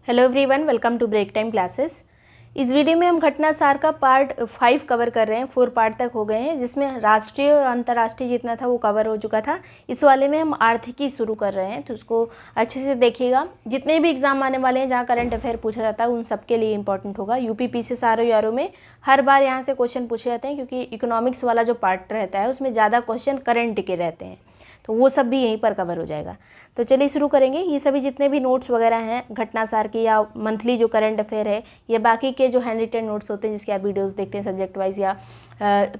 Hello everyone, welcome to break time classes. इस video में हम घटनासार का पार्ट 5 कवर कर रहे हैं। 4 पार्ट तक हो गए हैं, जिसमें राष्ट्रीय और अंतर्राष्ट्रीय जितना था वो कवर हो चुका था। इस वाले में हम आर्थिकी शुरू कर रहे हैं, तो उसको अच्छे से देखिएगा। जितने भी एग्जाम आने वाले हैं जहाँ करंट अफेयर पूछा जाता है उन सबके लिए इंपॉर्टेंट होगा। यूपी पीसीएस आरओ में हर बार यहाँ से क्वेश्चन पूछे जाते हैं, क्योंकि इकोनॉमिक्स वाला जो पार्ट रहता है उसमें ज़्यादा क्वेश्चन करंट के रहते हैं, तो वो सब भी यहीं पर कवर हो जाएगा। तो चलिए शुरू करेंगे। ये सभी जितने भी नोट्स वगैरह हैं घटनासार की या मंथली जो करंट अफेयर है, या बाकी के जो हैंड रिटन नोट्स होते हैं जिसके आप वीडियोस देखते हैं सब्जेक्ट वाइज, या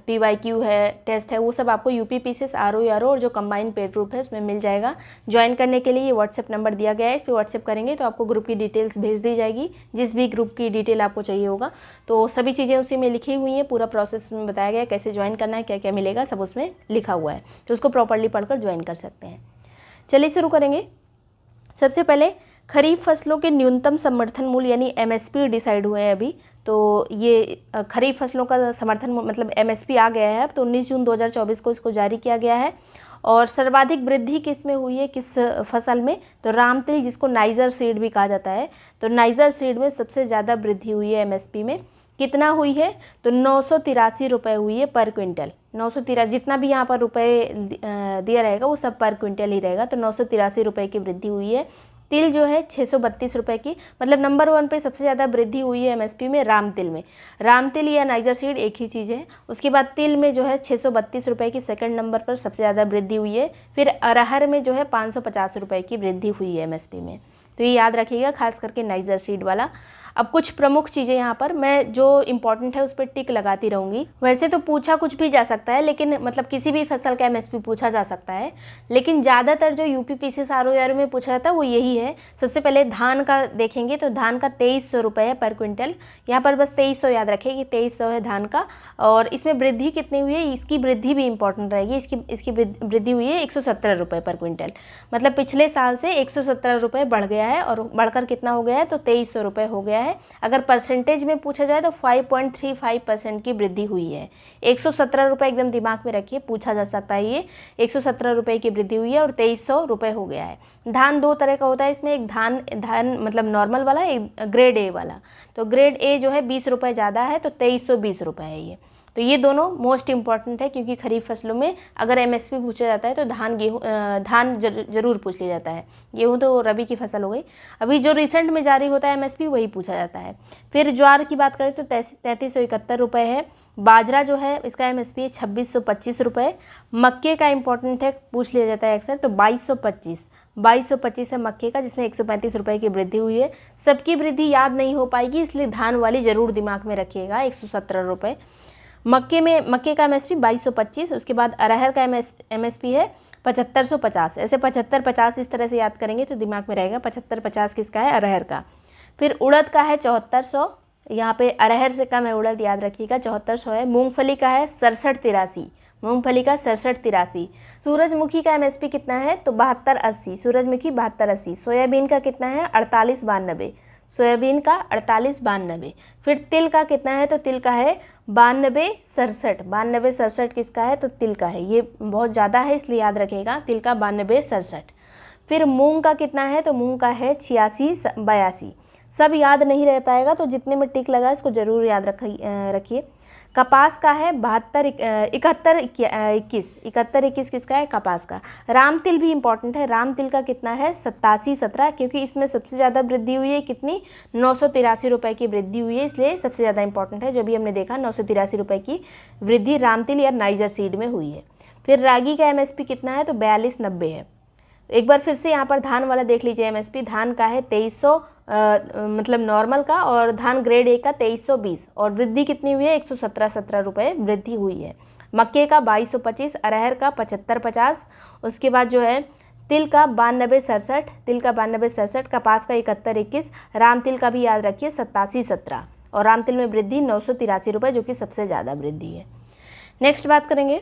PYQ है, टेस्ट है, वो सब आपको यूपी पीसीएस आरओ और जो कंबाइंड पेड ग्रुप है उसमें मिल जाएगा। ज्वाइन करने के लिए ये व्हाट्सएप नंबर दिया गया है, इस पर व्हाट्सएप करेंगे तो आपको ग्रुप की डिटेल्स भेज दी जाएगी। जिस भी ग्रुप की डिटेल आपको चाहिए होगा तो सभी चीज़ें उसी में लिखी हुई हैं। पूरा प्रोसेस में बताया गया है, कैसे ज्वाइन करना है, क्या क्या मिलेगा, सब उसमें लिखा हुआ है, तो उसको प्रॉपरली पढ़कर ज्वाइन कर सकते हैं। चलिए शुरू करेंगे। सबसे पहले खरीफ फसलों के न्यूनतम समर्थन मूल्य यानी MSP डिसाइड हुए हैं अभी। तो ये खरीफ फसलों का समर्थन मतलब MSP आ गया है अब, तो 19 जून 2024 को इसको जारी किया गया है। और सर्वाधिक वृद्धि किस में हुई है, किस फसल में? तो राम तिल, जिसको नाइजर सीड भी कहा जाता है, तो नाइजर सीड में सबसे ज़्यादा वृद्धि हुई है MSP में। कितना हुई है? तो 983 रुपये हुई है पर क्विंटल। 983, जितना भी यहाँ पर रुपए दिया रहेगा वो सब पर क्विंटल ही रहेगा, तो 983 रुपये की वृद्धि हुई है। तिल जो है 632 रुपये की, मतलब नंबर 1 पे सबसे ज़्यादा वृद्धि हुई है MSP में राम तिल में। राम तिल या नाइजर सीड एक ही चीज़ है। उसके बाद तिल में जो है 632 रुपये की सेकंड नंबर पर सबसे ज़्यादा वृद्धि हुई है। फिर अरहर में जो है 550 रुपये की वृद्धि हुई है MSP में। तो ये याद रखिएगा, खास करके नाइजर सीड वाला। अब कुछ प्रमुख चीज़ें यहाँ पर मैं जो इम्पोर्टेंट है उस पर टिक लगाती रहूँगी। वैसे तो पूछा कुछ भी जा सकता है, लेकिन मतलब किसी भी फसल का MSP पूछा जा सकता है, लेकिन ज़्यादातर जो यूपी पीसीएस आरओ में पूछा जाता है वो यही है। सबसे पहले धान का देखेंगे तो धान का 2300 रुपये है पर क्विंटल। यहाँ पर बस 2300 याद रखें कि 2300 है धान का। और इसमें वृद्धि कितनी हुई है, इसकी वृद्धि भी इंपॉर्टेंट रहेगी। इसकी वृद्धि हुई है 117 रुपये पर क्विंटल, मतलब पिछले साल से 117 रुपये बढ़ गया है, और बढ़कर कितना हो गया है? तो 2300 रुपये हो गया है। अगर परसेंटेज में पूछा जाए तो 5.35% की वृद्धि हुई है। 117 रुपये एकदम दिमाग में रखिए, पूछा जा सकता है। ये 117 रुपये की वृद्धि हुई है और 2300 रुपये हो गया है। धान 2 तरह का होता है इसमें, एक धान मतलब नॉर्मल वाला, एक ग्रेड A वाला। तो ग्रेड A जो है 20 रुपये ज़्यादा है, तो 2320 रुपये है ये। तो ये दोनों मोस्ट इंपॉर्टेंट है, क्योंकि खरीफ फसलों में अगर MSP पूछा जाता है तो धान जरूर पूछ लिया जाता है। गेहूँ तो रबी की फसल हो गई। अभी जो रिसेंट में जारी होता है MSP वही पूछा जाता है। फिर ज्वार की बात करें तो 3371 रुपये है। बाजरा जो है इसका MSP है 2625 रुपये। मक्के का इंपॉर्टेंट है, पूछ लिया जाता है अक्सर, तो 2225 है मक्के का, जिसमें 135 रुपये की वृद्धि हुई है। सबकी वृद्धि याद नहीं हो पाएगी, इसलिए धान वाली जरूर दिमाग में रखिएगा, 117 रुपये। मक्के का MSP 2225। उसके बाद अरहर का MSP है 7550। ऐसे 7550 इस तरह से याद करेंगे तो दिमाग में रहेगा। 7550 किसका है? अरहर का। फिर उड़द का है 7400, यहाँ पे अरहर से कम है उड़द, याद रखिएगा, 7400 है। मूंगफली का है 6783, मूंगफली का 6783। सूरजमुखी का MSP कितना है? तो 7280, सूरजमुखी 7280। सोयाबीन का कितना है? 4892, सोयाबीन का 4892। फिर तिल का कितना है? तो तिल का है 9267, 9267 किसका है? तो तिल का है। ये बहुत ज़्यादा है इसलिए याद रखिएगा, तिल का 9267। फिर मूंग का कितना है? तो मूंग का है 8682। सब याद नहीं रह पाएगा, तो जितने में टिक लगा इसको ज़रूर याद रखिए। कपास का है 7121 किसका है? कपास का। राम तिल भी इंपॉर्टेंट है। राम तिल का कितना है? 8717, क्योंकि इसमें सबसे ज़्यादा वृद्धि हुई है। कितनी? 983 रुपये की वृद्धि हुई है, इसलिए सबसे ज़्यादा इंपॉर्टेंट है। जो भी हमने देखा 983 रुपये की वृद्धि राम तिल या नाइजर सीड में हुई है। फिर रागी का MSP कितना है? तो 4290 है। एक बार फिर से यहाँ पर धान वाला देख लीजिए MSP। धान का है 2300 मतलब नॉर्मल का, और धान ग्रेड A का 2320, और वृद्धि कितनी हुई है? 117 रुपये वृद्धि हुई है। मक्के का 2225, अरहर का 7550। उसके बाद जो है तिल का 9267, कपास का 7121, राम तिल का भी याद रखिए 8717, और राम तिल में वृद्धि 983 रुपये, जो कि सबसे ज़्यादा वृद्धि है। नेक्स्ट बात करेंगे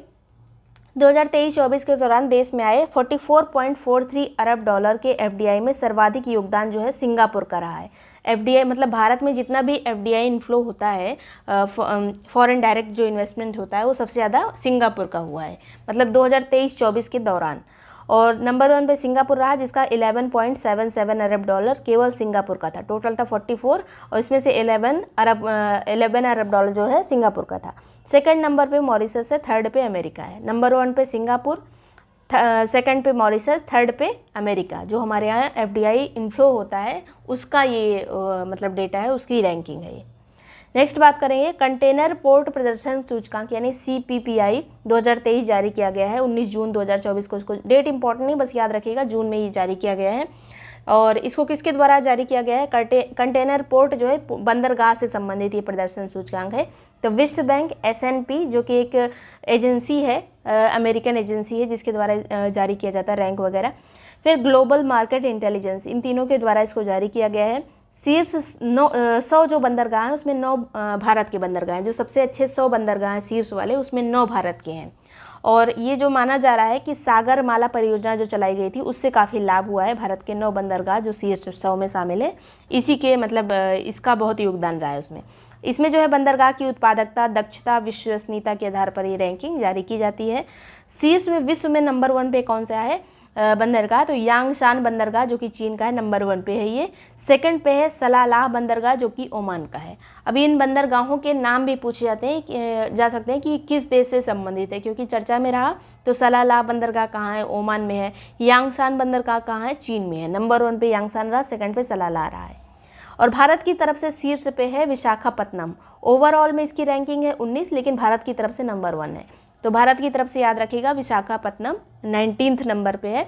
2023-24 के दौरान देश में आए 44.43 अरब डॉलर के FDI में सर्वाधिक योगदान जो है सिंगापुर का रहा है। FDI मतलब भारत में जितना भी FDI इनफ्लो होता है, फॉरेन डायरेक्ट जो इन्वेस्टमेंट होता है, वो सबसे ज़्यादा सिंगापुर का हुआ है, मतलब 2023-24 के दौरान। और नंबर 1 पे सिंगापुर रहा जिसका 11.77 अरब डॉलर केवल सिंगापुर का था। टोटल था 44 और इसमें से 11 अरब डॉलर जो है सिंगापुर का था। सेकंड नंबर पे मॉरिशस है, थर्ड पे अमेरिका है। नंबर 1 पे सिंगापुर, सेकंड पे मॉरिशस, थर्ड पे अमेरिका। जो हमारे यहाँ FDI इन्फ्लो होता है उसका ये मतलब डेटा है, उसकी रैंकिंग है ये। नेक्स्ट बात करेंगे कंटेनर पोर्ट प्रदर्शन सूचकांक यानी CPPI 2023 जारी किया गया है 19 जून 2024 को। इसको डेट इंपॉर्टेंट नहीं, बस याद रखिएगा जून में ये जारी किया गया है। और इसको किसके द्वारा जारी किया गया है? कंटेनर पोर्ट जो है बंदरगाह से संबंधित ये प्रदर्शन सूचकांक है। तो विश्व बैंक, S&P जो कि एक एजेंसी है, अमेरिकन एजेंसी है जिसके द्वारा जारी किया जाता है रैंक वगैरह। फिर ग्लोबल मार्केट इंटेलिजेंस, इन तीनों के द्वारा इसको जारी किया गया है। शीर्ष 100 जो बंदरगाह हैं उसमें 9 भारत के बंदरगाह हैं। जो सबसे अच्छे 100 बंदरगाह हैं शीर्ष वाले, उसमें 9 भारत के हैं। और ये जो माना जा रहा है कि सागरमाला परियोजना जो चलाई गई थी उससे काफ़ी लाभ हुआ है। भारत के 9 बंदरगाह जो शीर्ष 100 में शामिल है, इसी के मतलब इसका बहुत योगदान रहा है उसमें। इसमें जो है बंदरगाह की उत्पादकता, दक्षता, विश्वसनीयता के आधार पर ये रैंकिंग जारी की जाती है। शीर्ष में विश्व में नंबर 1 पे कौन सा है बंदरगाह? तो यांगशान बंदरगाह जो कि चीन का है, नंबर 1 पे है ये। सेकंड पे है सलालाह बंदरगाह जो कि ओमान का है। अभी इन बंदरगाहों के नाम भी पूछे जा सकते हैं कि किस देश से संबंधित है, क्योंकि चर्चा में रहा। तो सलालाह बंदरगाह कहाँ है? ओमान में है। यांगशान बंदरगाह कहाँ है? चीन में है। नंबर 1 पे यांगशान रहा, सेकंड पे सलालाह रहा है। और भारत की तरफ से शीर्ष पे है विशाखापत्तनम। ओवरऑल में इसकी रैंकिंग है 19, लेकिन भारत की तरफ से नंबर 1 है। तो भारत की तरफ से याद रखिएगा विशाखापत्तनम 19th नंबर पे है।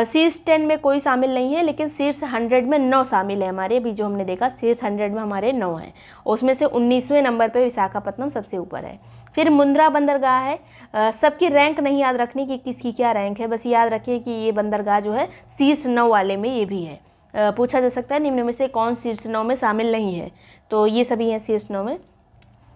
शीर्ष 10 में कोई शामिल नहीं है, लेकिन शीर्ष 100 में 9 शामिल है हमारे। अभी जो हमने देखा शीर्ष 100 में हमारे 9 हैं, उसमें से 19वें नंबर पे विशाखापत्तनम सबसे ऊपर है। फिर मुंद्रा बंदरगाह है। सबकी रैंक नहीं याद रखनी कि किसकी क्या रैंक है, बस याद रखिए कि ये बंदरगाह जो है शीर्ष 9 वाले में ये भी है। पूछा जा सकता है निम्न में से कौन शीर्ष 9 में शामिल नहीं है, तो ये सभी हैं शीर्ष 9 में।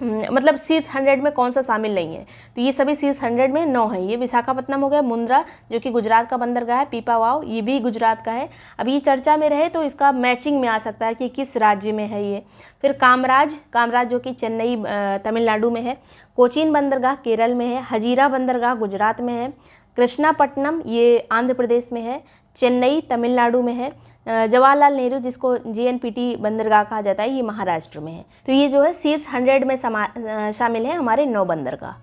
मतलब शीर्ष 100 में कौन सा शामिल नहीं है, तो ये सभी शीर्ष 100 में 9 है। ये विशाखापत्तनम हो गया, मुंद्रा जो कि गुजरात का बंदरगाह है, पीपावाव ये भी गुजरात का है। अब ये चर्चा में रहे तो इसका मैचिंग में आ सकता है कि किस राज्य में है ये। फिर कामराज जो कि चेन्नई तमिलनाडु में है। कोचीन बंदरगाह केरल में है। हजीरा बंदरगाह गुजरात में है। कृष्णापट्टनम ये आंध्र प्रदेश में है। चेन्नई तमिलनाडु में है। जवाहरलाल नेहरू जिसको JNPT बंदरगाह कहा जाता है, ये महाराष्ट्र में है। तो ये जो है शीर्ष 100 में शामिल है हमारे 9 बंदरगाह।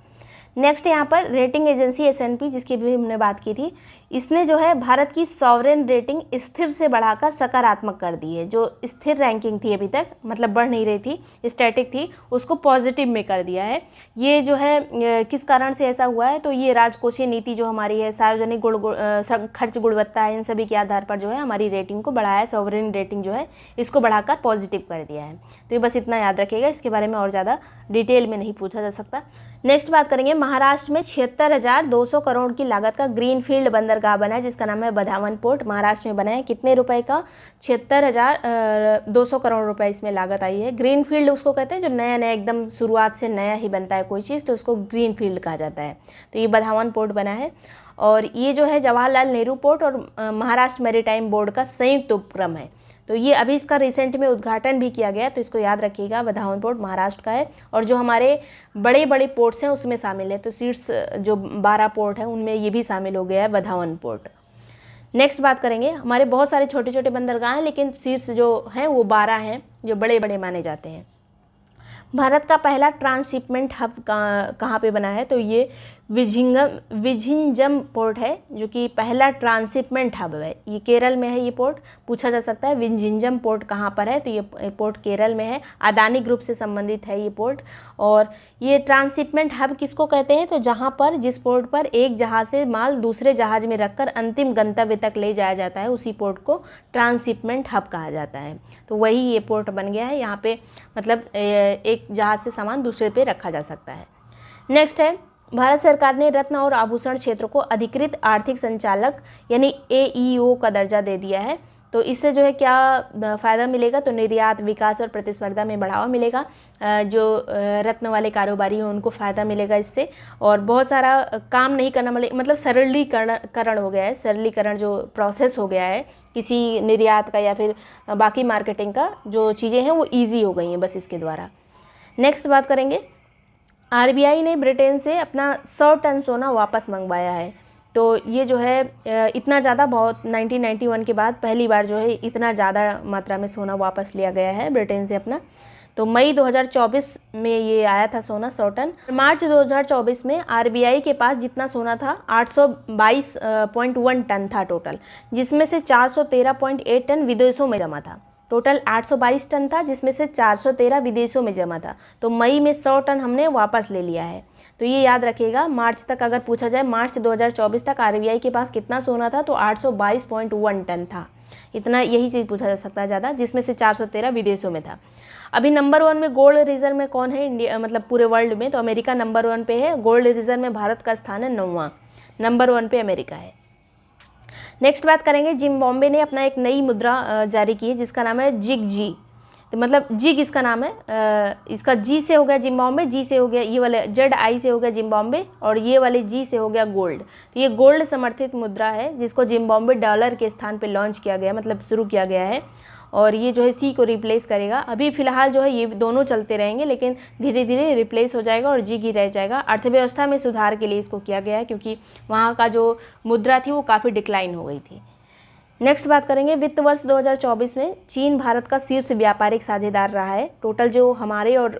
नेक्स्ट यहाँ पर रेटिंग एजेंसी S&P जिसकी भी हमने बात की थी, इसने जो है भारत की सॉवरेन रेटिंग स्थिर से बढ़ाकर सकारात्मक कर दी है। जो स्थिर रैंकिंग थी अभी तक, मतलब बढ़ नहीं रही थी, स्टैटिक थी, उसको पॉजिटिव में कर दिया है। ये जो है किस कारण से ऐसा हुआ है, तो ये राजकोषीय नीति जो हमारी है, सार्वजनिक खर्च गुणवत्ता है, इन सभी के आधार पर जो है हमारी रेटिंग को बढ़ाया है। सॉवरेन रेटिंग जो है इसको बढ़ाकर पॉजिटिव कर दिया है। तो ये बस इतना याद रखिएगा, इसके बारे में और ज़्यादा डिटेल में नहीं पूछा जा सकता। नेक्स्ट बात करेंगे, महाराष्ट्र में 76,200 करोड़ की लागत का ग्रीनफील्ड बंदरगाह बना है जिसका नाम है बधावन पोर्ट। महाराष्ट्र में बना है। कितने रुपए का? 76,200 करोड़ रुपए इसमें लागत आई है। ग्रीनफील्ड उसको कहते हैं जो नया नया एकदम शुरुआत से नया ही बनता है कोई चीज़, तो उसको ग्रीनफील्ड कहा जाता है। तो ये बधावन पोर्ट बना है। और ये जो है जवाहरलाल नेहरू पोर्ट और महाराष्ट्र मैरीटाइम बोर्ड का संयुक्त उपक्रम है। तो ये अभी इसका रिसेंट में उद्घाटन भी किया गया, तो इसको याद रखिएगा। बधावन पोर्ट महाराष्ट्र का है और जो हमारे बड़े बड़े पोर्ट्स हैं उसमें शामिल है। तो शीर्ष जो 12 पोर्ट हैं उनमें ये भी शामिल हो गया है बधावन पोर्ट। नेक्स्ट बात करेंगे, हमारे बहुत सारे छोटे छोटे बंदरगाह हैं, लेकिन शीर्ष जो हैं वो 12 हैं जो बड़े बड़े माने जाते हैं। भारत का पहला ट्रांसशिपमेंट हब कहाँ पे बना है, तो ये विझिंजम पोर्ट है जो कि पहला ट्रांसशिपमेंट हब है। ये केरल में है। ये पोर्ट पूछा जा सकता है विझिंजम पोर्ट कहाँ पर है, तो ये पोर्ट केरल में है। अदानी ग्रुप से संबंधित है ये पोर्ट। और ये ट्रांसशिपमेंट हब किसको कहते हैं, तो जहाँ पर जिस पोर्ट पर एक जहाज़ से माल दूसरे जहाज़ में रखकर अंतिम गंतव्य तक ले जाया जाता है, उसी पोर्ट को ट्रांसशिपमेंट हब कहा जाता है। तो वही ये पोर्ट बन गया है। यहाँ पे मतलब एक जहाज़ से सामान दूसरे पे रखा जा सकता है। नेक्स्ट है, भारत सरकार ने रत्न और आभूषण क्षेत्र को अधिकृत आर्थिक संचालक यानी AEO का दर्जा दे दिया है। तो इससे जो है क्या फ़ायदा मिलेगा, तो निर्यात, विकास और प्रतिस्पर्धा में बढ़ावा मिलेगा। जो रत्न वाले कारोबारी हैं उनको फ़ायदा मिलेगा इससे। और बहुत सारा काम नहीं करना मतलब सरलीकरण हो गया है। सरलीकरण जो प्रोसेस हो गया है किसी निर्यात का या फिर बाकी मार्केटिंग का, जो चीज़ें हैं वो ईजी हो गई हैं बस इसके द्वारा। नेक्स्ट बात करेंगे, RBI ने ब्रिटेन से अपना 100 टन सोना वापस मंगवाया है। तो ये जो है इतना ज़्यादा बहुत 1991 के बाद पहली बार जो है इतना ज़्यादा मात्रा में सोना वापस लिया गया है ब्रिटेन से अपना। तो मई 2024 में ये आया था सोना 100 टन। मार्च 2024 में आरबीआई के पास जितना सोना था 822.1 टन था टोटल, जिसमें से 413.8 टन विदेशों में जमा था। टोटल 822 टन था, जिसमें से 413 विदेशों में जमा था। तो मई में 100 टन हमने वापस ले लिया है। तो ये याद रखिएगा, मार्च तक अगर पूछा जाए, मार्च 2024 तक आरबीआई के पास कितना सोना था, तो 822.1 टन था। इतना यही चीज़ पूछा जा सकता है ज़्यादा, जिसमें से 413 विदेशों में था। अभी नंबर 1 में गोल्ड रिजर्व में कौन है इंडिया, मतलब पूरे वर्ल्ड में? तो अमेरिका नंबर 1 पे है। गोल्ड रिजर्व में भारत का स्थान है 9वां, नंबर 1 पे अमेरिका है। नेक्स्ट बात करेंगे, जिम्बाब्वे ने अपना एक नई मुद्रा जारी की है जिसका नाम है जिग जी। तो मतलब जिग इसका नाम है, इसका जी से हो गया जिम्बाब्वे, जी से हो गया ये वाले ZI से हो गया जिम्बाब्वे, और ये वाले जी से हो गया गोल्ड। तो ये गोल्ड समर्थित मुद्रा है जिसको जिम्बाब्वे डॉलर के स्थान पे लॉन्च किया गया, मतलब शुरू किया गया है। और ये जो है सी को रिप्लेस करेगा। अभी फ़िलहाल जो है ये दोनों चलते रहेंगे, लेकिन धीरे धीरे रिप्लेस हो जाएगा और जिग ही रह जाएगा। अर्थव्यवस्था में सुधार के लिए इसको किया गया है, क्योंकि वहाँ का जो मुद्रा थी वो काफ़ी डिक्लाइन हो गई थी। नेक्स्ट बात करेंगे, वित्त वर्ष 2024 में चीन भारत का शीर्ष व्यापारिक साझेदार रहा है। टोटल जो हमारे और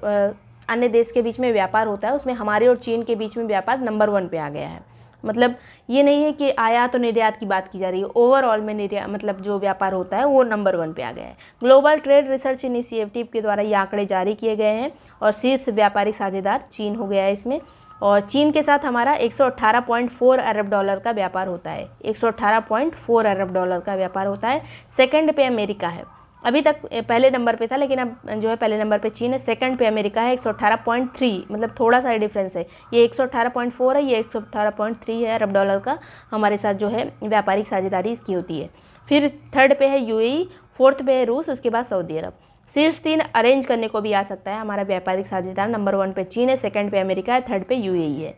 अन्य देश के बीच में व्यापार होता है, उसमें हमारे और चीन के बीच में व्यापार नंबर 1 पे आ गया है। मतलब ये नहीं है कि आयात और निर्यात की बात की जा रही है, ओवरऑल में निर्यात मतलब जो व्यापार होता है वो नंबर 1 पे आ गया है। ग्लोबल ट्रेड रिसर्च इनिशिएटिव के द्वारा ये आंकड़े जारी किए गए हैं और शीर्ष व्यापारिक साझेदार चीन हो गया है इसमें। और चीन के साथ हमारा 118.4 अरब डॉलर का व्यापार होता है, 118.4 अरब डॉलर का व्यापार होता है। सेकंड पे अमेरिका है, अभी तक पहले नंबर पे था, लेकिन अब जो है पहले नंबर पे चीन है, सेकंड पे अमेरिका है 118.3, मतलब थोड़ा सा डिफरेंस है। ये 118.4 है, ये 118.3 है अरब डॉलर का हमारे साथ जो है व्यापारिक साझेदारी इसकी होती है। फिर थर्ड पे है यूएई, फोर्थ पे है रूस, उसके बाद सऊदी अरब। शीर्ष 3 अरेंज करने को भी आ सकता है हमारा व्यापारिक साझेदार। नंबर 1 पे चीन है, सेकंड पे अमेरिका है, थर्ड पे यूएई है।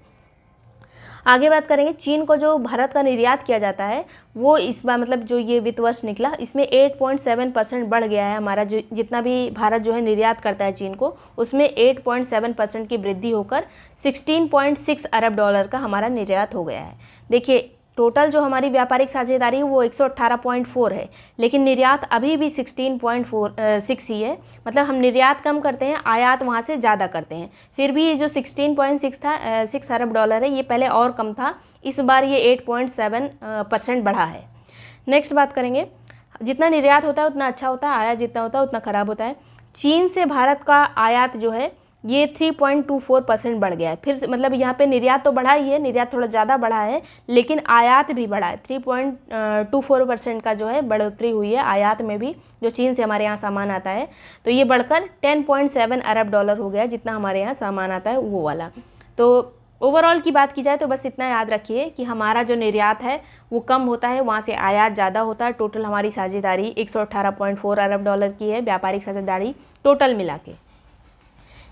आगे बात करेंगे, चीन को जो भारत का निर्यात किया जाता है वो इस बार मतलब जो ये वित्त वर्ष निकला इसमें 8.7% बढ़ गया है हमारा। जो जितना भी भारत जो है निर्यात करता है चीन को, उसमें 8.7% की वृद्धि होकर 16.6 अरब डॉलर का हमारा निर्यात हो गया है। देखिए टोटल जो हमारी व्यापारिक साझेदारी है वो 118.4 है, लेकिन निर्यात अभी भी 16.6 ही है। मतलब हम निर्यात कम करते हैं, आयात वहाँ से ज़्यादा करते हैं। फिर भी ये जो 16.6 था 6 अरब डॉलर है, ये पहले और कम था, इस बार ये 8.7% बढ़ा है। नेक्स्ट बात करेंगे, जितना निर्यात होता है उतना अच्छा होता है, आयात जितना होता है उतना ख़राब होता है। चीन से भारत का आयात जो है ये 3.24% बढ़ गया है। फिर मतलब यहाँ पे निर्यात तो बढ़ा ही है, निर्यात थोड़ा ज़्यादा बढ़ा है, लेकिन आयात भी बढ़ा है। 3.24% का जो है बढ़ोतरी हुई है आयात में भी, जो चीन से हमारे यहाँ सामान आता है। तो ये बढ़कर 10.7 अरब डॉलर हो गया, जितना हमारे यहाँ सामान आता है वो वाला। तो ओवरऑल की बात की जाए तो बस इतना याद रखिए कि हमारा जो निर्यात है वो कम होता है, वहाँ से आयात ज़्यादा होता है। टोटल हमारी साझेदारी 118.4 अरब डॉलर की है, व्यापारिक साझेदारी टोटल मिला के।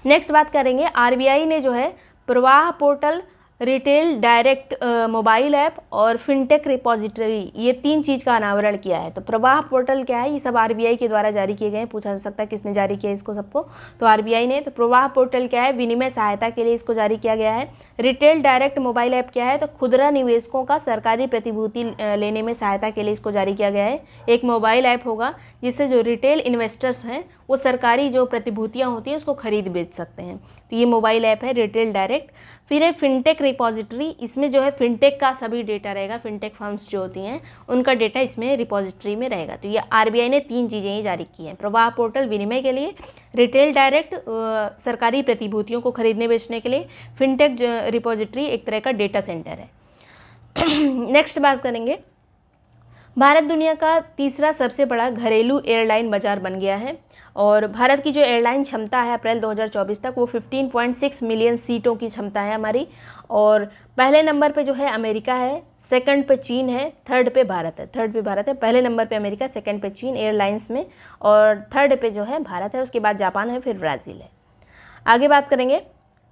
नेक्स्ट बात करेंगे, आरबीआई ने जो है प्रवाह portal, retail direct mobile app और फिनटेक रिपोजिटरी, ये 3 चीज़ का अनावरण किया है। तो प्रवाह पोर्टल क्या है, ये सब आरबीआई के द्वारा जारी किए गए हैं। पूछा जा सकता है किसने जारी किया इसको सबको, तो आरबीआई ने। तो प्रवाह पोर्टल क्या है, विनिमय सहायता के लिए इसको जारी किया गया है। रिटेल डायरेक्ट मोबाइल ऐप क्या है, तो खुदरा निवेशकों का सरकारी प्रतिभूति लेने में सहायता के लिए इसको जारी किया गया है। एक मोबाइल ऐप होगा जिससे जो रिटेल इन्वेस्टर्स हैं वो सरकारी जो प्रतिभूतियाँ होती हैं उसको खरीद बेच सकते हैं। तो ये मोबाइल ऐप है रिटेल डायरेक्ट। फिर है फिनटेक रिपोजिटरी, इसमें जो है फिनटेक का सभी डेटा रहेगा, फिनटेक फर्म्स जो होती हैं उनका डेटा इसमें रिपोजिटरी में रहेगा। तो ये आरबीआई ने 3 चीज़ें ही जारी की हैं, प्रवाह पोर्टल विनिमय के लिए, रिटेल डायरेक्ट सरकारी प्रतिभूतियों को खरीदने बेचने के लिए, फिनटेक रिपोजिटरी एक तरह का डेटा सेंटर है। नेक्स्ट बात करेंगे, भारत दुनिया का तीसरा सबसे बड़ा घरेलू एयरलाइन बाजार बन गया है और भारत की जो एयरलाइन क्षमता है अप्रैल 2024 तक वो 15.6 मिलियन सीटों की क्षमता है हमारी। और पहले नंबर पे जो है अमेरिका है, सेकंड पे चीन है, थर्ड पे भारत है। पहले नंबर पे अमेरिका, सेकंड पे चीन एयरलाइंस में, और थर्ड पे जो है भारत है, उसके बाद जापान है, फिर ब्राज़ील है। आगे बात करेंगे,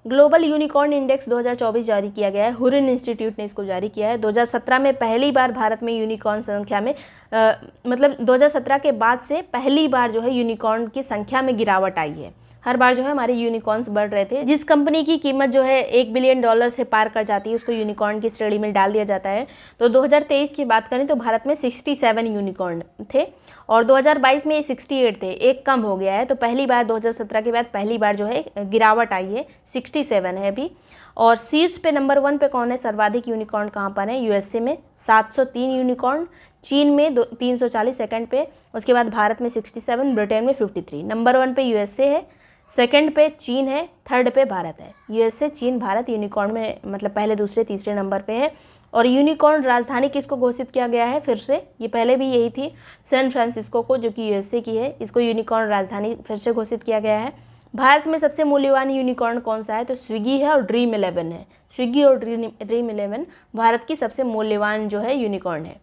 ग्लोबल यूनिकॉर्न इंडेक्स 2024 जारी किया गया है, हुरिन इंस्टीट्यूट ने इसको जारी किया है। 2017 में पहली बार भारत में यूनिकॉर्न संख्या में मतलब 2017 के बाद से पहली बार जो है यूनिकॉर्न की संख्या में गिरावट आई है। हर बार जो है हमारे यूनिकॉर्न्स बढ़ रहे थे। जिस कंपनी की कीमत जो है $1 बिलियन से पार कर जाती है उसको यूनिकॉर्न की श्रेणी में डाल दिया जाता है। तो 2023 की बात करें तो भारत में 67 यूनिकॉर्न थे और 2022 में ये 68 थे, एक कम हो गया है। तो पहली बार 2017 के बाद पहली बार जो है गिरावट आई है, 67 है अभी। और शीर्ष पे नंबर 1 पे कौन है, सर्वाधिक यूनिकॉर्न कहाँ पर है, यूएसए में 703 यूनिकॉर्न, चीन में 340 सेकंड पे, उसके बाद भारत में 67, ब्रिटेन में 53। नंबर 1 पे यूएसए है, सेकंड पे चीन है, थर्ड पे भारत है। यूएसए, चीन, भारत यूनिकॉर्न में मतलब पहले, दूसरे, तीसरे नंबर पे है। और यूनिकॉर्न राजधानी किसको घोषित किया गया है, फिर से ये पहले भी यही थी, सैन फ्रांसिस्को को, जो कि यूएसए की है, इसको यूनिकॉर्न राजधानी फिर से घोषित किया गया है। भारत में सबसे मूल्यवान यूनिकॉर्न कौन सा है, तो स्विगी है और ड्रीम 11 है। स्विगी और ड्रीम 11 भारत की सबसे मूल्यवान जो है यूनिकॉर्न है।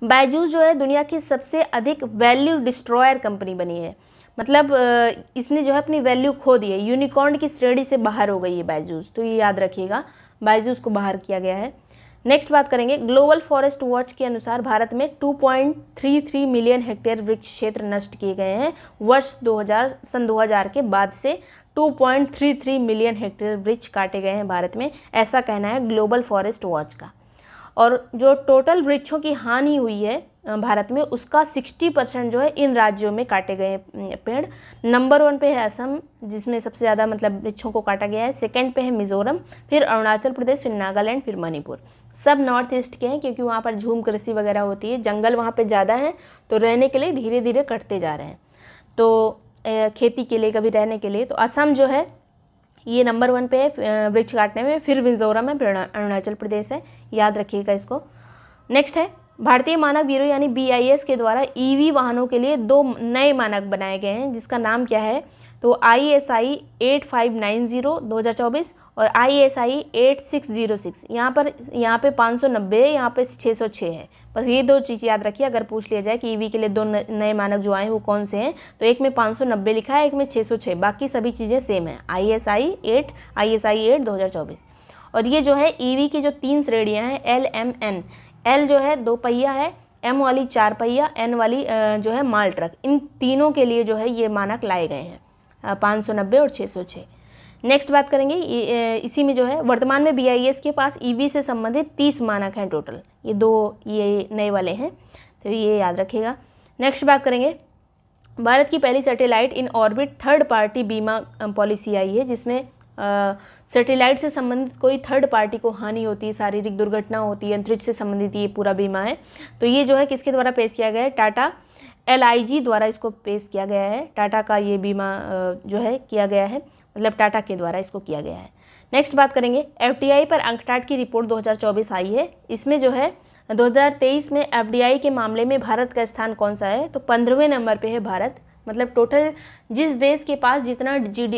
बायजूस जो है दुनिया की सबसे अधिक वैल्यू डिस्ट्रॉयर कंपनी बनी है, मतलब इसने जो है अपनी वैल्यू खो दी है, यूनिकॉर्न की श्रेणी से बाहर हो गई है बायजूस, तो ये याद रखिएगा, बायजूस को बाहर किया गया है। नेक्स्ट बात करेंगे, ग्लोबल फॉरेस्ट वॉच के अनुसार भारत में 2.33 मिलियन हेक्टेयर वृक्ष क्षेत्र नष्ट किए गए हैं वर्ष 2000 के बाद से 2.33 मिलियन हेक्टेयर वृक्ष काटे गए हैं भारत में, ऐसा कहना है ग्लोबल फॉरेस्ट वॉच का। और जो टोटल वृक्षों की हानि हुई है भारत में, उसका 60% जो है इन राज्यों में काटे गए पेड़। नंबर 1 पे है असम, जिसमें सबसे ज़्यादा मतलब वृक्षों को काटा गया है। सेकंड पे है मिजोरम, फिर अरुणाचल प्रदेश, फिर नागालैंड, फिर मणिपुर। सब नॉर्थ ईस्ट के हैं क्योंकि वहाँ पर झूम कृषि वगैरह होती है, जंगल वहाँ पे ज़्यादा है, तो रहने के लिए धीरे धीरे कटते जा रहे हैं, तो खेती के लिए, कभी रहने के लिए। तो असम जो है ये नंबर 1 पे है वृक्ष काटने में, फिर मिजोरम है, फिर अरुणाचल प्रदेश है, याद रखिएगा इसको। नेक्स्ट है, भारतीय मानक ब्यूरो यानी BIS के द्वारा EV वाहनों के लिए 2 नए मानक बनाए गए हैं, जिसका नाम क्या है, तो ISI 8590 2024 और ISI 8606। यहाँ पे 590 है, यहाँ पे 606 है। बस ये 2 चीज़ याद रखिए, अगर पूछ लिया जाए कि EV के लिए 2 नए मानक जो आए हैं वो कौन से हैं, तो एक में 590 लिखा है, एक में 606, बाकी सभी चीज़ें सेम है, ISI 8 2024। और ये जो है EV की जो 3 श्रेणियाँ हैं, L, M, N। L जो है 2 पहिया है, M वाली 4 पहिया, N वाली जो है माल ट्रक, इन तीनों के लिए जो है ये मानक लाए गए हैं, 590 और 606। नेक्स्ट बात करेंगे, इसी में जो है वर्तमान में BIS के पास EV से संबंधित 30 मानक हैं टोटल, ये 2 ये नए वाले हैं, तो ये याद रखिएगा। नेक्स्ट बात करेंगे, भारत की पहली satellite in orbit third party बीमा पॉलिसी आई है, जिसमें सैटेलाइट से संबंधित कोई थर्ड पार्टी को हानि होती है, शारीरिक दुर्घटना होती है, अंतरिक्ष से संबंधित ये पूरा बीमा है। तो ये जो है किसके द्वारा पेश किया गया है, टाटा LIG द्वारा इसको पेश किया गया है। टाटा का ये बीमा जो है किया गया है, मतलब टाटा के द्वारा इसको किया गया है। नेक्स्ट बात करेंगे, FDI पर अंकटाट की रिपोर्ट 2024 आई है। इसमें जो है 2023 में FDI के मामले में भारत का स्थान कौन सा है, तो 15वें नंबर पे है भारत। मतलब टोटल जिस देश के पास जितना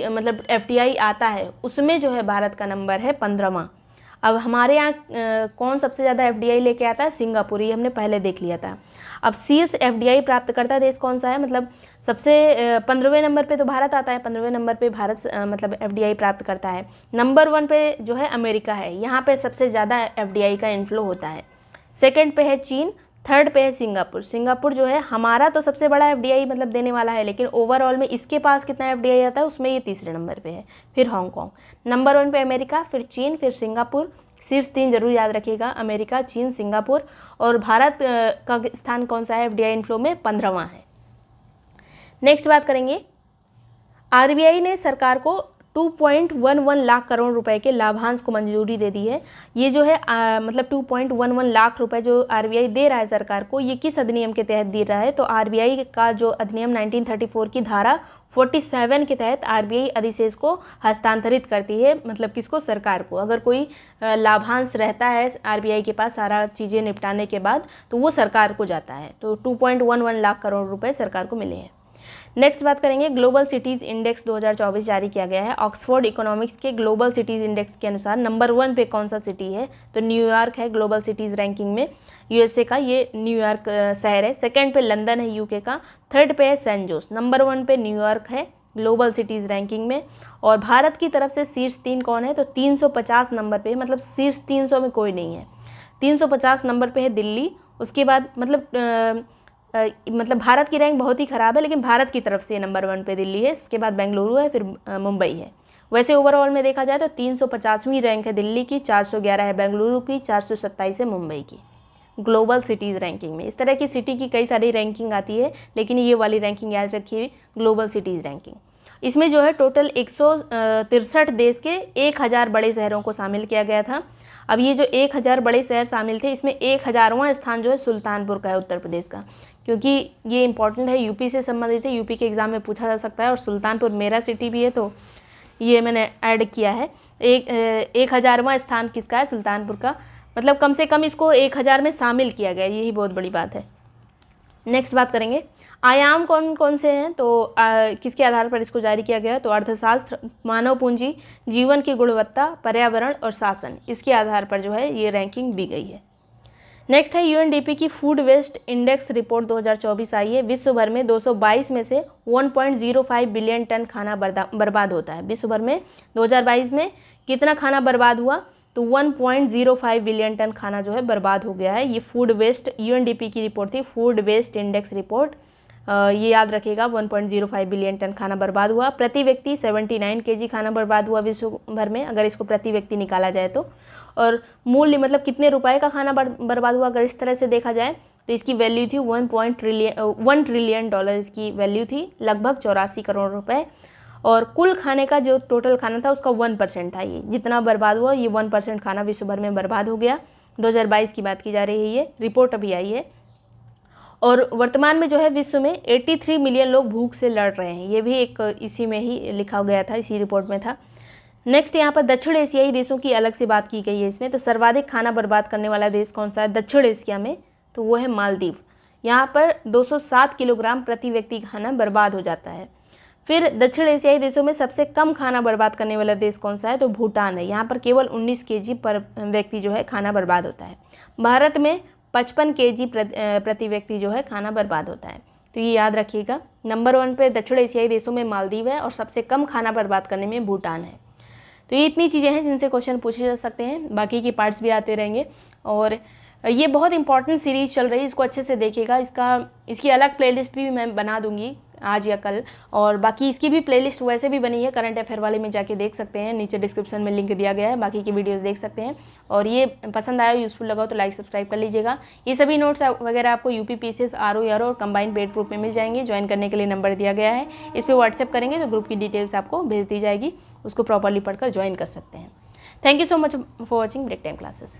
मतलब FDI आता है उसमें जो है भारत का नंबर है 15वां। अब हमारे यहाँ कौन सबसे ज़्यादा FDI लेके आता है, सिंगापुर, ये हमने पहले देख लिया था। अब शीर्ष FDI प्राप्तकर्ता देश कौन सा है, मतलब सबसे 15वें नंबर पे तो भारत आता है, 15वें नंबर पे भारत मतलब FDI प्राप्त करता है। नंबर 1 पे जो है अमेरिका है, यहाँ पे सबसे ज़्यादा FDI का इनफ्लो होता है। सेकंड पे है चीन, थर्ड पे है सिंगापुर। सिंगापुर जो है हमारा तो सबसे बड़ा FDI मतलब देने वाला है, लेकिन ओवरऑल में इसके पास कितना FDI आता है उसमें ये तीसरे नंबर पे है। फिर हांगकांग, नंबर 1 पे अमेरिका, फिर चीन, फिर सिंगापुर। शीर्ष 3 जरूर याद रखिएगा, अमेरिका, चीन, सिंगापुर। और भारत का स्थान कौन सा है FDI इनफ्लो में, 15वां है। नेक्स्ट बात करेंगे, RBI ने सरकार को 2.11 लाख करोड़ रुपए के लाभांश को मंजूरी दे दी है। ये जो है मतलब 2.11 लाख रुपए जो RBI दे रहा है सरकार को, ये किस अधिनियम के तहत दे रहा है, तो RBI का जो अधिनियम 1934 की धारा 47 के तहत RBI अधिशेष को हस्तांतरित करती है, मतलब किसको, सरकार को। अगर कोई लाभांश रहता है RBI के पास सारा चीज़ें निपटाने के बाद, तो वो सरकार को जाता है। तो 2.11 लाख करोड़ रुपए सरकार को मिले हैं। नेक्स्ट बात करेंगे, ग्लोबल सिटीज़ इंडेक्स 2024 जारी किया गया है। ऑक्सफोर्ड इकोनॉमिक्स के ग्लोबल सिटीज़ इंडेक्स के अनुसार नंबर 1 पे कौन सा सिटी है, तो न्यूयॉर्क है ग्लोबल सिटीज़ रैंकिंग में, USA का ये न्यूयॉर्क शहर है। सेकंड पे लंदन है UK का, थर्ड पे है सैन जोस। नंबर 1 पे न्यूयॉर्क है ग्लोबल सिटीज़ रैंकिंग में। और भारत की तरफ से शीर्ष 3 कौन है, तो 350 नंबर पे, मतलब शीर्ष 300 में कोई नहीं है। 350 नंबर पे है दिल्ली, उसके बाद मतलब भारत की रैंक बहुत ही ख़राब है, लेकिन भारत की तरफ से नंबर 1 पे दिल्ली है, इसके बाद बेंगलुरु है, फिर मुंबई है। वैसे ओवरऑल में देखा जाए तो 350वीं रैंक है दिल्ली की, 411 है बेंगलुरु की, 427 है मुंबई की ग्लोबल सिटीज़ रैंकिंग में। इस तरह की सिटी की कई सारी रैंकिंग आती है, लेकिन ये वाली रैंकिंग याद रखिए, ग्लोबल सिटीज़ रैंकिंग। इसमें जो है टोटल 163 देश के 1000 बड़े शहरों को शामिल किया गया था। अब ये जो 1000 बड़े शहर शामिल थे, इसमें 1000वां स्थान जो है सुल्तानपुर का है, उत्तर प्रदेश का, क्योंकि ये इंपॉर्टेंट है, यूपी से संबंधित है, यूपी के एग्ज़ाम में पूछा जा सकता है, और सुल्तानपुर मेरा सिटी भी है, तो ये मैंने ऐड किया है। 1000वां स्थान किसका है? सुल्तानपुर का, मतलब कम से कम इसको 1000 में शामिल किया गया, यही बहुत बड़ी बात है। नेक्स्ट बात करेंगे, आयाम कौन कौन से हैं, तो किसके आधार पर इसको जारी किया गया? तो अर्थशास्त्र, मानव पूंजी, जीवन की गुणवत्ता, पर्यावरण और शासन, इसके आधार पर जो है ये रैंकिंग दी गई है। नेक्स्ट है यूएनडीपी की फूड वेस्ट इंडेक्स रिपोर्ट 2024 आई है। विश्व भर में 222 में से 1.05 बिलियन टन खाना बर्बाद होता है। विश्व भर में 2022 में कितना खाना बर्बाद हुआ? तो 1.05 बिलियन टन खाना जो है बर्बाद हो गया है। ये फूड वेस्ट यूएनडीपी की रिपोर्ट थी, फूड वेस्ट इंडेक्स रिपोर्ट। ये याद रखिएगा, 1.05 बिलियन टन खाना बर्बाद हुआ। प्रति व्यक्ति 79 केजी खाना बर्बाद हुआ विश्व भर में, अगर इसको प्रति व्यक्ति निकाला जाए तो। और मूल्य मतलब कितने रुपए का खाना बर्बाद हुआ, अगर इस तरह से देखा जाए तो इसकी वैल्यू थी 1 ट्रिलियन डॉलर इसकी वैल्यू थी, लगभग 84 करोड़ रुपए। और कुल खाने का जो टोटल खाना था उसका 1% था। ये जितना बर्बाद हुआ, ये 1% खाना विश्व भर में बर्बाद हो गया। 2022 की बात की जा रही है, ये रिपोर्ट अभी आई है। और वर्तमान में जो है विश्व में 83 मिलियन लोग भूख से लड़ रहे हैं, ये भी एक इसी में ही लिखा गया था, इसी रिपोर्ट में था। नेक्स्ट यहाँ पर दक्षिण एशियाई देशों की अलग से बात की गई है इसमें। तो सर्वाधिक खाना बर्बाद करने वाला देश कौन सा है दक्षिण एशिया में? तो वो है मालदीव। यहाँ पर 207 किलोग्राम प्रति व्यक्ति खाना बर्बाद हो जाता है। फिर दक्षिण एशियाई देशों में सबसे कम खाना बर्बाद करने वाला देश कौन सा है? तो भूटान है। यहाँ पर केवल 19 केजी पर व्यक्ति जो है खाना बर्बाद होता है। भारत में 55 केजी प्रति व्यक्ति जो है खाना बर्बाद होता है। तो ये याद रखिएगा, नंबर 1 पे दक्षिण एशियाई देशों में मालदीव है और सबसे कम खाना बर्बाद करने में भूटान है। तो ये इतनी चीज़ें हैं जिनसे क्वेश्चन पूछे जा सकते हैं, बाकी की पार्ट्स भी आते रहेंगे। और ये बहुत इंपॉर्टेंट सीरीज़ चल रही है, इसको अच्छे से देखिएगा। इसकी अलग प्लेलिस्ट भी मैं बना दूंगी आज या कल, और बाकी इसकी भी प्लेलिस्ट वैसे भी बनी है, करंट अफेयर वाले में जाके देख सकते हैं, नीचे डिस्क्रिप्शन में लिंक दिया गया है, बाकी की वीडियोस देख सकते हैं। और ये पसंद आया, यूज़फुल लगा तो लाइक सब्सक्राइब कर लीजिएगा। ये सभी नोट्स वगैरह आपको यूपी पीसीएस, आरओ और कंबाइंड पेड प्रूफ में मिल जाएंगे। ज्वाइन करने के लिए नंबर दिया गया है, इस पर व्हाट्सएप करेंगे तो ग्रुप की डिटेल्स आपको भेज दी जाएगी, उसको प्रॉपरली पढ़कर ज्वाइन कर सकते हैं। Thank you so much for watching break time classes.